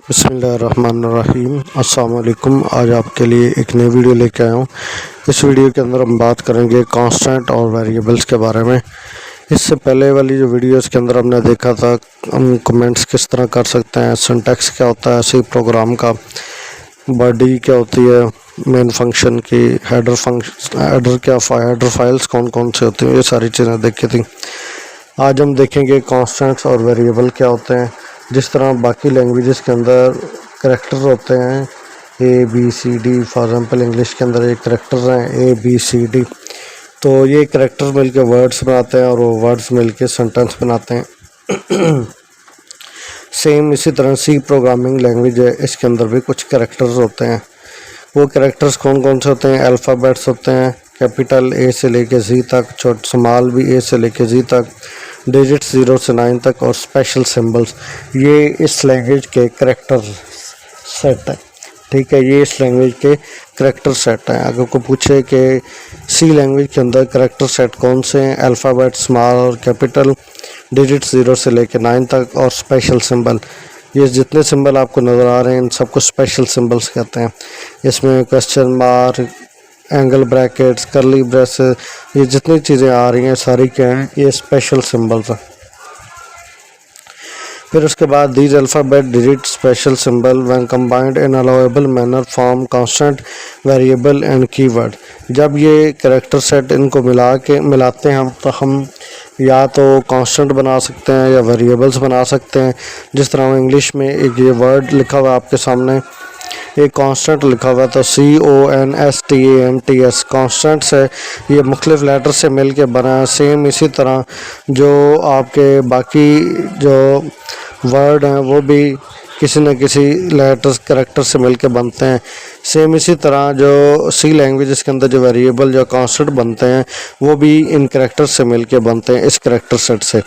बिस्मिल्लाहिर्रहमानिर्रहीम। अस्सलाम वालेकुम। आज आपके लिए एक नई वीडियो लेके आया हूँ। इस वीडियो के अंदर हम बात करेंगे कांस्टेंट और वेरिएबल्स के बारे में। इससे पहले वाली जो वीडियोस के अंदर हमने देखा था हम कमेंट्स किस तरह कर सकते हैं, सिंटैक्स क्या होता है सी प्रोग्राम का, बॉडी क्या होती है मेन फंक्शन की, हेडर फंक्शन, हेडर फाइल्स कौन कौन से होती हैं, ये सारी चीज़ें देखी थी। आज हम देखेंगे कांस्टेंट्स और वेरिएबल क्या होते हैं। जिस तरह बाकी लैंग्वेजेस के अंदर करैक्टर होते हैं A B C D, for example English के अंदर एक करैक्टर हैं ए बी सी डी, तो ये करैक्टर मिलके वर्ड्स बनाते हैं और वो वर्ड्स मिलके सेंटेंस बनाते हैं। सेम इसी तरह सी प्रोग्रामिंग लैंग्वेज है, इसके अंदर भी कुछ करैक्टर्स होते हैं। वो करैक्टर्स कौन कौन से होते हैं? अल्फ़ाबेट्स होते हैं, कैपिटल ए से लेके जी तक, छोट स्मॉल भी ए से लेके जी तक, डिजिट्स 0 से 9 तक, और स्पेशल सिंबल्स। ये इस लैंग्वेज के करैक्टर सेट है। ठीक है, ये इस लैंग्वेज के करैक्टर सेट हैं। अगर कोई पूछे कि सी लैंग्वेज के अंदर करैक्टर सेट कौन से हैं, अल्फ़ाबेट, स्मॉल और कैपिटल, डिजिट्स 0 से लेके 9 तक, और स्पेशल सिंबल। ये जितने सिंबल आपको नज़र आ रहे हैं इन सबको स्पेशल सिंबल्स कहते हैं। इसमें क्वेश्चन मार्क, एंगल ब्रैकेट्स, करली ब्रेसेस, ये जितनी चीज़ें आ रही हैं सारी क्या हैं? ये स्पेशल सिंबल्स हैं। फिर उसके बाद these alphabet digit special symbol when combined in allowable manner form constant, variable and keyword. जब ये कैरेक्टर सेट इनको मिलाते हैं हम, तो हम या तो कांस्टेंट बना सकते हैं या वेरिएबल्स बना सकते हैं। जिस तरह इंग्लिश में एक ये वर्ड लिखा हुआ है आपके सामने, एक कांस्टेंट लिखा हुआ है, तो CONSTANTS कांस्टेंट से ये मुख्तलिफ लेटर से मिल के बना है। सेम इसी तरह जो आपके बाकी जो वर्ड हैं वो भी किसी न किसी लेटर्स करैक्टर से मिलके बनते हैं। सेम इसी तरह जो सी लैंग्वेज के अंदर जो वेरिएबल जो कांस्टेंट बनते हैं वो भी इन करैक्टर से मिलके बनते हैं, इस करैक्टर सेट से।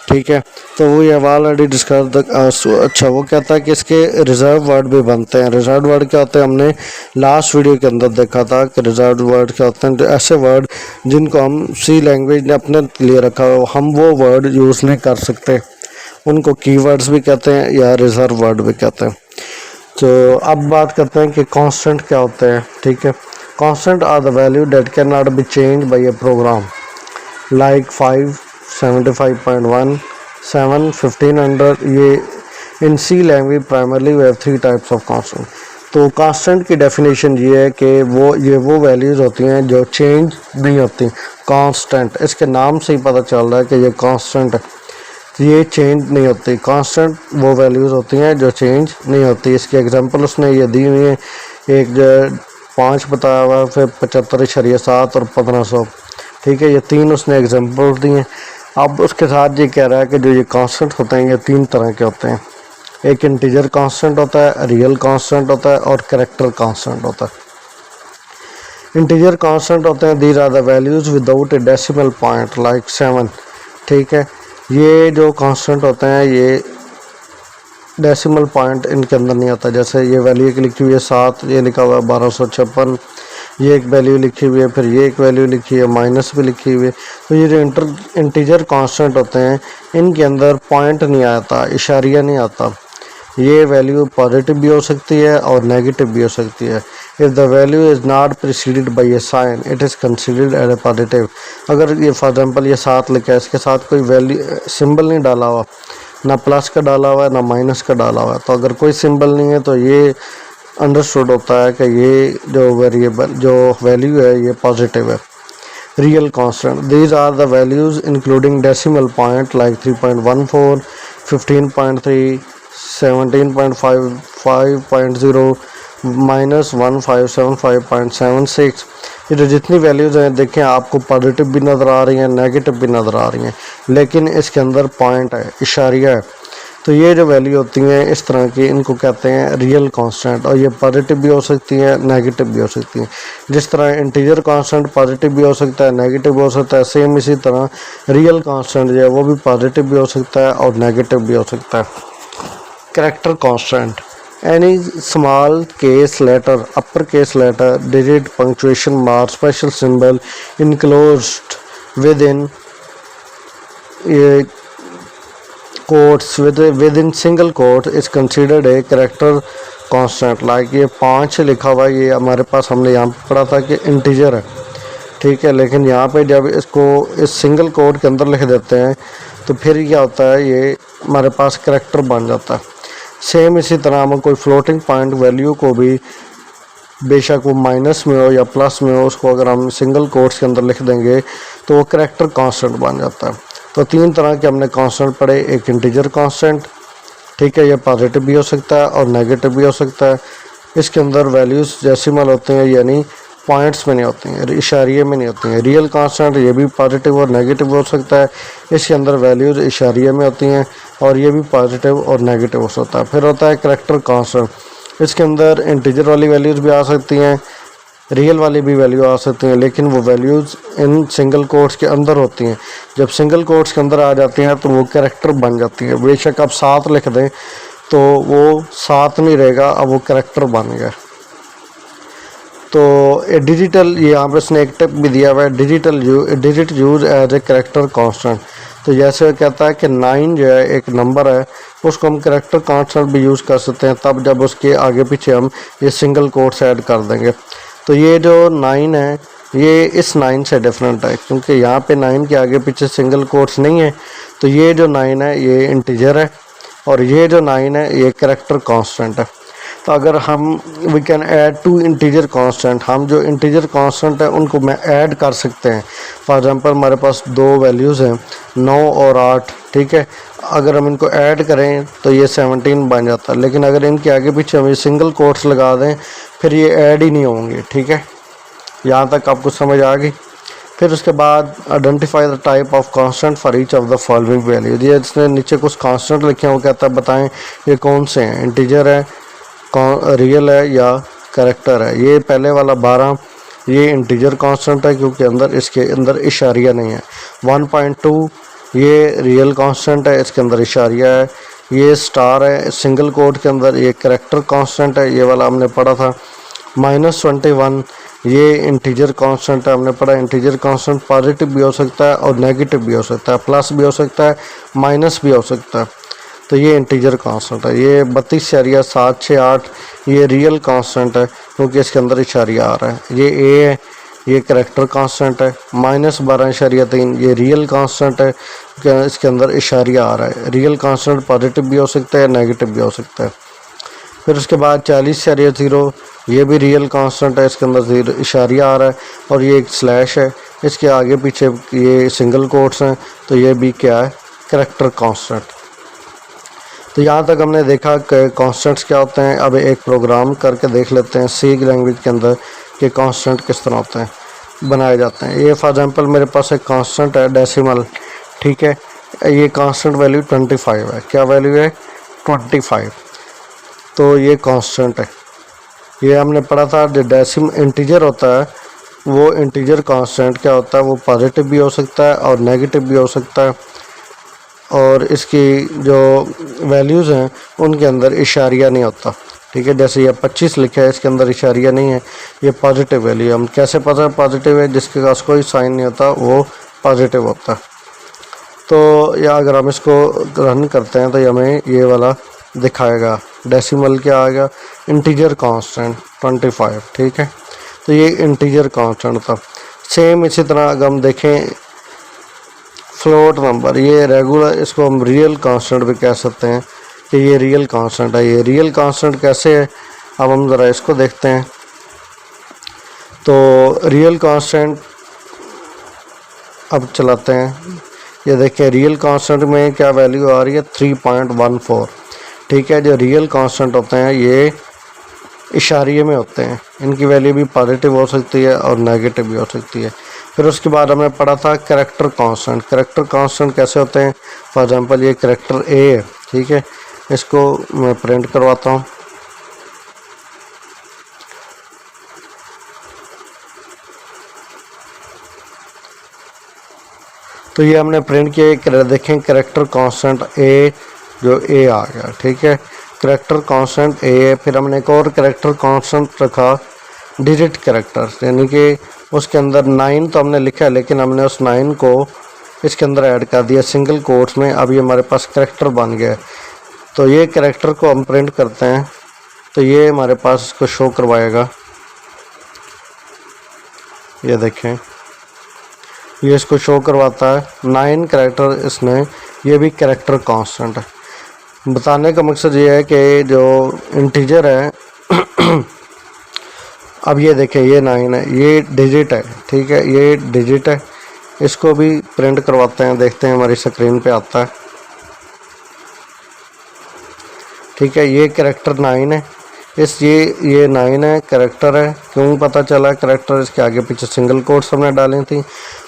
ठीक है, तो वो ये ऑलरेडी डिस्कस। अच्छा, वो कहता है कि इसके रिजर्व वर्ड भी बनते हैं। रिजर्व वर्ड क्या होते हैं? हमने लास्ट वीडियो के अंदर देखा था कि रिजर्व वर्ड क्या होते हैं। तो ऐसे वर्ड जिनको हम सी लैंग्वेज ने अपने लिए रखा हो, हम वो वर्ड यूज़ नहीं कर सकते, उनको कीवर्ड्स भी कहते हैं या रिजर्व वर्ड भी कहते हैं। तो अब बात करते हैं कि कांस्टेंट क्या होते हैं। ठीक है, constant are the value that can not be change by a program like 5, 75.1, 7, 1500। ये in C language primarily we have 3 types of constant. तो कांस्टेंट की डेफिनेशन ये है कि वो वैल्यूज़ होती हैं जो चेंज नहीं होती। कांस्टेंट, इसके नाम से ही पता चल रहा है कि ये कांस्टेंट है, ये चेंज नहीं होती। कांस्टेंट वो वैल्यूज़ होती हैं जो चेंज नहीं होती। इसकी एग्जांपल उसने ये दी हुई है, एक जो 5 बताया हुआ है, फिर 75.7 और 1500। ठीक है, ये 3 उसने एग्जांपल दी हैं। अब उसके साथ ये कह रहा है कि जो ये कांस्टेंट होते हैं ये 3 तरह के होते हैं। एक इंटीजर कांस्टेंट होता है, रियल कांस्टेंट होता है, और कैरेक्टर कांस्टेंट होता है। इंटीजर कांस्टेंट होते हैं these are the values without a decimal point like 7। ठीक है, ये जो कांस्टेंट होते हैं ये डेसिमल पॉइंट इनके अंदर नहीं आता। जैसे ये वैल्यू एक लिखी हुई है 7, ये लिखा हुआ है 1256, ये एक वैल्यू लिखी हुई है, फिर ये एक वैल्यू लिखी है, माइनस भी लिखी हुई है। तो ये जो इंटीजर कांस्टेंट होते हैं इनके अंदर पॉइंट नहीं आता, इशारिया नहीं आता। ये वैल्यू पॉजिटिव भी हो सकती है और नेगेटिव भी हो सकती है। If the value is not preceded by a sign it is considered as a positive. अगर ये फॉर एग्जांपल ये 7 लिखा है, इसके साथ कोई वैल्यू सिंबल नहीं डाला हुआ, ना प्लस का डाला हुआ है ना माइनस का डाला हुआ है, तो अगर कोई सिंबल नहीं है तो ये अंडरस्टूड होता है कि ये जो वेरिएबल जो वैल्यू है ये पॉजिटिव है। Real constant these are the values including decimal point like 3.14, 15.3, 17.5, 5.0, -1575.76। ये जो जितनी वैल्यूज़ हैं देखें, आपको पॉजिटिव भी नज़र आ रही हैं, नेगेटिव भी नज़र आ रही हैं, लेकिन इसके अंदर पॉइंट है, इशारिया है। तो ये जो वैल्यू होती हैं इस तरह की, इनको कहते हैं रियल कांस्टेंट, और ये पॉजिटिव भी हो सकती है, नेगेटिव भी हो सकती है। जिस तरह इंटीजर कांस्टेंट पॉजिटिव भी हो सकता है, नेगेटिव भी हो सकता है, सेम इसी तरह रियल कांस्टेंट जो है वो भी पॉजिटिव भी हो सकता है और नेगेटिव भी हो सकता है। Character constant, any small case letter, upper case letter, digit, punctuation mark, special symbol enclosed within a quotes with in single quote is considered a character constant. Like ये 5 लिखा हुआ है, ये हमारे पास हमने यहाँ पे पढ़ा था कि इंटीजर है, ठीक है, लेकिन यहाँ पे जब इसको इस सिंगल कोट के अंदर लिख देते हैं तो फिर क्या होता है, ये हमारे पास करेक्टर बन जाता है। सेम इसी तरह हम कोई फ्लोटिंग पॉइंट वैल्यू को भी बेशक वो माइनस में हो या प्लस में हो, उसको अगर हम सिंगल कोट्स के अंदर लिख देंगे तो वो करेक्टर कांस्टेंट बन जाता है। तो 3 तरह के हमने कांस्टेंट पढ़े। एक इंटीजर कांस्टेंट, ठीक है, ये पॉजिटिव भी हो सकता है और नेगेटिव भी हो सकता है। इसके अंदर वैल्यूज़ डेसिमल होते हैं, यानी पॉइंट्स में नहीं होती हैं, इशारिये में नहीं होती हैं। रियल कांस्टेंट ये भी पॉजिटिव और नेगेटिव हो सकता है, इसके अंदर वैल्यूज़ इशारिये में होती हैं और ये भी पॉजिटिव और नेगेटिव हो सकता है। फिर होता है करेक्टर कांस्टेंट, इसके अंदर इंटीजर वाली वैल्यूज़ भी आ सकती हैं, रियल वाली भी वैल्यू आ सकती हैं, लेकिन वो वैल्यूज़ इन सिंगल कोट्स के अंदर होती हैं। जब सिंगल कोट्स के अंदर आ जाती हैं तो वो कैरेक्टर बन जाती है। बेशक आप 7 लिख दें तो वो 7 नहीं रहेगा, अब वो कैरेक्टर बन गया। तो डिजिटल, ये यहाँ पे इसने एक टिप भी दिया हुआ है, digit use as a character constant. तो जैसे कहता है कि 9 जो है एक नंबर है, उसको हम कैरेक्टर कांस्टेंट भी यूज़ कर सकते हैं, तब जब उसके आगे पीछे हम ये सिंगल कोट्स ऐड कर देंगे। तो ये जो 9 है ये इस 9 से डिफरेंट है, क्योंकि यहाँ पे 9 के आगे पीछे सिंगल कोट्स नहीं है। तो ये जो 9 है ये इंटीजर है और ये जो 9 है ये कैरेक्टर कांस्टेंट है। तो अगर हम we can add 2 integer constant, हम जो इंटीजर कांस्टेंट है उनको मैं ऐड कर सकते हैं। फॉर एग्जांपल हमारे पास 2 वैल्यूज़ हैं 9 और 8, ठीक है, अगर हम इनको ऐड करें तो ये 17 बन जाता है, लेकिन अगर इनके आगे पीछे हम ये सिंगल कोट्स लगा दें फिर ये ऐड ही नहीं होंगे। ठीक है, यहाँ तक आपको समझ आ गई। फिर उसके बाद identify the type of constant for each of the following value. ये इसने नीचे कुछ कांस्टेंट लिखे हैं, वो कहता है बताएं ये कौन से हैं, इंटीजर है, रियल है या करेक्टर है। ये पहले वाला 12 ये इंटीजर कांस्टेंट है क्योंकि अंदर इसके अंदर इशारिया नहीं है। 1.2 ये रियल कांस्टेंट है, इसके अंदर इशारिया है। ये स्टार है सिंगल कोड के अंदर, ये करेक्टर कांस्टेंट है, ये वाला हमने पढ़ा था। -21 ये इंटीजर कांस्टेंट है, हमने पढ़ा इंटीजर कांस्टेंट पॉजिटिव भी हो सकता है और नेगेटिव भी हो सकता है, प्लस भी हो सकता है, माइनस भी हो सकता है। तो ये इंटीजर कांस्टेंट है। ये 32.768 ये रियल कांस्टेंट है क्योंकि इसके अंदर इशारिया आ रहा है। ये ए है, ये करेक्टर कांस्टेंट है। -12.3 ये रियल कांस्टेंट है, इसके अंदर इशारिया आ रहा है। रियल कांस्टेंट पॉजिटिव भी हो सकता है, नेगेटिव भी हो सकता है। फिर उसके बाद 40.0 ये भी रियल कांस्टेंट है, इसके अंदर इशारिया आ रहा है और ये एक स्लैश है, इसके आगे पीछे ये सिंगल कोट्स हैं, तो ये भी क्या है, करेक्टर कांस्टेंट। तो यहाँ तक हमने देखा कि कांस्टेंट्स क्या होते हैं। अब एक प्रोग्राम करके देख लेते हैं सी लैंग्वेज के अंदर कि कांस्टेंट किस तरह होते हैं, बनाए जाते हैं। ये फॉर एग्जांपल मेरे पास एक कांस्टेंट है डेसिमल, ठीक है, ये कांस्टेंट वैल्यू 25 है। क्या वैल्यू है, 25। तो ये कांस्टेंट है। ये हमने पढ़ा था जो डेसिमल इंटीजर होता है वो इंटीजर कांस्टेंट क्या होता है, वो पॉजिटिव भी हो सकता है और नेगेटिव भी हो सकता है, और इसकी जो वैल्यूज़ हैं उनके अंदर इशारिया नहीं होता। ठीक है, जैसे ये 25 लिखा है, इसके अंदर इशारिया नहीं है, ये पॉजिटिव वैल्यू। हम कैसे पता है पॉजिटिव है, जिसके पास कोई साइन नहीं होता वो पॉजिटिव होता है। तो या अगर हम इसको रन करते हैं तो ये हमें ये वाला दिखाएगा, डेसिमल क्या आएगा, इंटीजर कांस्टेंट 25। ठीक है, तो ये इंटीजर कांस्टेंट था। सेम इसी तरह अगर हम देखें फ्लोट नंबर, ये रेगुलर, इसको हम रियल कांस्टेंट भी कह सकते हैं कि ये रियल कांस्टेंट है। ये रियल कांस्टेंट कैसे है, अब हम ज़रा इसको देखते हैं। तो रियल कांस्टेंट अब चलाते हैं, ये देखें रियल कांस्टेंट में क्या वैल्यू आ रही है, 3.14। ठीक है, जो रियल कांस्टेंट होते हैं ये इशारिये में होते हैं, इनकी वैल्यू भी पॉजिटिव हो सकती है और नेगेटिव भी हो सकती है। फिर उसके बाद हमने पढ़ा था कैरेक्टर कांस्टेंट। कैरेक्टर कांस्टेंट कैसे होते हैं, फॉर एग्जांपल ये कैरेक्टर ए है, ठीक है, इसको मैं प्रिंट करवाता हूँ। तो ये हमने प्रिंट किया, देखें कैरेक्टर कांस्टेंट ए, जो ए आ गया। ठीक है, कैरेक्टर कांस्टेंट ए। फिर हमने एक और कैरेक्टर कांस्टेंट रखा डिजिट कैरेक्टर, यानी कि उसके अंदर 9 तो हमने लिखा है, लेकिन हमने उस 9 को इसके अंदर ऐड कर दिया सिंगल कोट्स में। अब ये हमारे पास करैक्टर बन गया है। तो ये करैक्टर को हम प्रिंट करते हैं तो ये हमारे पास इसको शो करवाएगा। ये देखें, ये इसको शो करवाता है 9 करैक्टर इसने। ये भी करैक्टर कांस्टेंट है। बताने का मकसद ये है कि जो इंटीजर है अब ये देखें ये 9 है, ये डिजिट है, ठीक है, ये डिजिट है। इसको भी प्रिंट करवाते हैं, देखते हैं हमारी स्क्रीन पे आता है। ठीक है, ये करैक्टर 9 है, ये 9 है, करैक्टर है। क्यों पता चला करैक्टर? इसके आगे पीछे सिंगल कोट्स हमने डाली थी।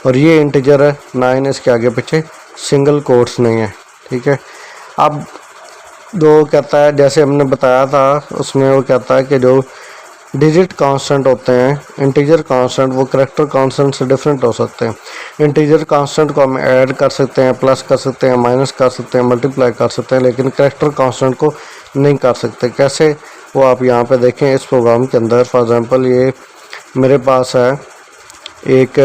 और ये इंटीजर है 9, इसके आगे पीछे सिंगल कोट्स नहीं है। ठीक है, अब दो कहता है, जैसे हमने बताया था उसमें, वो कहता है कि जो डिजिट कांस्टेंट होते हैं इंटीजर कांस्टेंट, वो करैक्टर कांस्टेंट से डिफरेंट हो सकते हैं। इंटीजर कांस्टेंट को हम ऐड कर सकते हैं, प्लस कर सकते हैं, माइनस कर सकते हैं, मल्टीप्लाई कर सकते हैं, लेकिन करैक्टर कांस्टेंट को नहीं कर सकते। कैसे? वो आप यहाँ पे देखें इस प्रोग्राम के अंदर। फॉर एग्जांपल ये मेरे पास है एक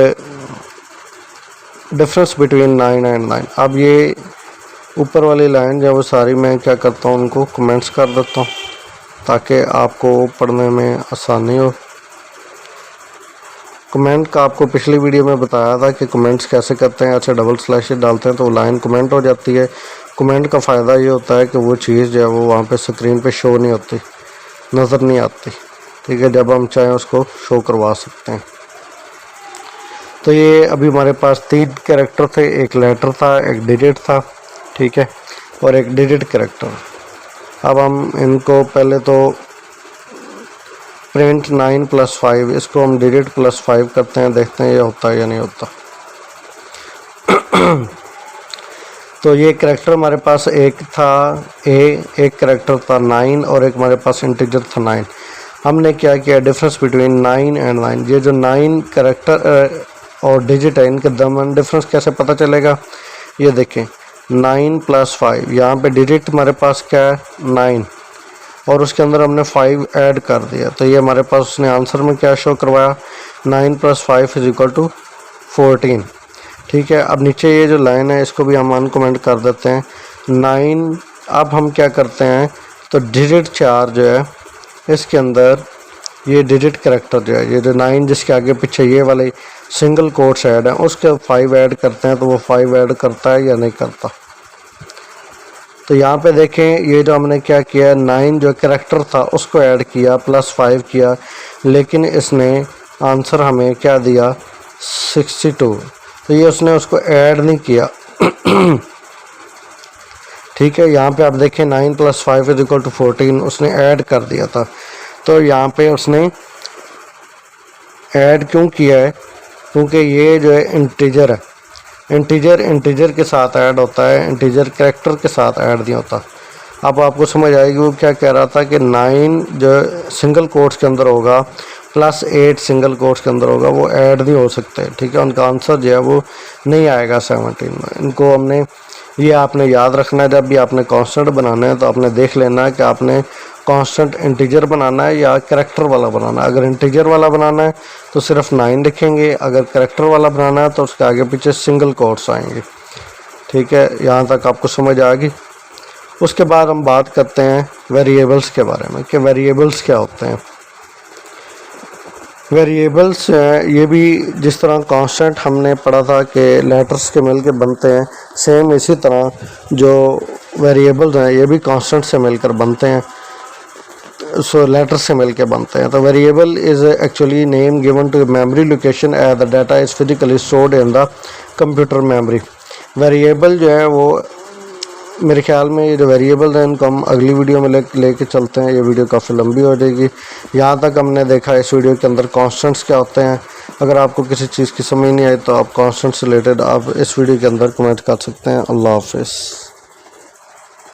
डिफरेंस बिटवीन 9 एंड 9। अब ये ऊपर वाली लाइन जो वो सारी मैं क्या करता हूँ, उनको कमेंट्स कर देता हूँ ताकि आपको पढ़ने में आसानी हो। कमेंट का आपको पिछली वीडियो में बताया था कि कमेंट्स कैसे करते हैं। अच्छा, डबल स्लैश डालते हैं तो लाइन कमेंट हो जाती है। कमेंट का फ़ायदा ये होता है कि वो चीज़ जो है वो वहाँ पे स्क्रीन पे शो नहीं होती, नज़र नहीं आती। ठीक है, जब हम चाहें उसको शो करवा सकते हैं। तो ये अभी हमारे पास 3 कैरेक्टर थे, एक लेटर था, एक डिजिट था, ठीक है, और एक डिजिट कैरेक्टर। अब हम इनको पहले तो प्रिंट 9 + 5, इसको हम डिजिट +5 करते हैं, देखते हैं ये होता है या नहीं होता। तो ये कैरेक्टर हमारे पास एक था एक कैरेक्टर था 9 और एक हमारे पास इंटीजर था 9। हमने क्या किया, डिफरेंस बिटवीन 9 एंड 9, ये जो 9 कैरेक्टर और डिजिट है इनके दरमियान डिफरेंस कैसे पता चलेगा? ये देखें 9 + 5, यहाँ पे डिजिट हमारे पास क्या है 9 और उसके अंदर हमने 5 ऐड कर दिया। तो ये हमारे पास उसने आंसर में क्या शो करवाया, 9 + 5 = 14। ठीक है, अब नीचे ये जो लाइन है इसको भी हम अनकमेंट कर देते हैं 9। अब हम क्या करते हैं, तो डिजिट 4 जो है इसके अंदर ये डिजिट कैरेक्टर जो है, ये जो 9 जिसके आगे पीछे ये वाले सिंगल कोट्स ऐड हैं उसके 5 ऐड करते हैं, तो वो 5 ऐड करता है या नहीं करता। तो यहाँ पे देखें ये जो हमने क्या किया, 9 जो कैरेक्टर था उसको ऐड किया, +5 किया, लेकिन इसने आंसर हमें क्या दिया 62। तो ये उसने उसको ऐड नहीं किया। ठीक है, यहाँ पे आप देखें 9 + 5 = 14 उसने ऐड कर दिया था। तो यहाँ पे उसने ऐड क्यों किया है, क्योंकि ये जो है इंटीजर है, इंटीजर के साथ ऐड होता है, इंटीजर कैरेक्टर के साथ ऐड नहीं होता। अब आपको समझ आएगी वो क्या कह रहा था कि 9 जो सिंगल कोट्स के अंदर होगा +8 सिंगल कोट्स के अंदर होगा, वो ऐड नहीं हो सकते। ठीक है, उनका आंसर जो है वो नहीं आएगा 17 में। इनको हमने ये आपने याद रखना है, जब भी आपने कांस्टेंट बनाना है तो आपने देख लेना है कि आपने कांस्टेंट इंटीजर बनाना है या कैरेक्टर वाला बनाना है। अगर इंटीजर वाला बनाना है तो सिर्फ 9 लिखेंगे, अगर कैरेक्टर वाला बनाना है तो उसके आगे पीछे सिंगल कोट्स आएंगे। ठीक है, यहाँ तक आपको समझ आ गई। उसके बाद हम बात करते हैं वेरिएबल्स के बारे में कि वेरिएबल्स क्या होते हैं। वेरिएबल्स ये भी जिस तरह कांस्टेंट हमने पढ़ा था कि लेटर्स के मिल के बनते हैं, सेम इसी तरह जो वेरिएबल्स हैं ये भी कांस्टेंट से मिलकर बनते हैं, सो लेटर से मिल के बनते हैं। तो variable is actually name given to memory location as the data is physically stored in the computer memory. Variable जो है वो मेरे ख्याल में ये जो वेरिएबल हैं इनको हम अगली वीडियो में लेके चलते हैं। ये वीडियो काफ़ी लंबी हो जाएगी। यहाँ तक हमने देखा इस वीडियो के अंदर कांस्टेंट्स क्या होते हैं। अगर आपको किसी चीज़ की समझ नहीं आई तो आप कांस्टेंट से रिलेटेड आप इस वीडियो के अंदर कमेंट कर सकते हैं। अल्लाह हाफ़िज़।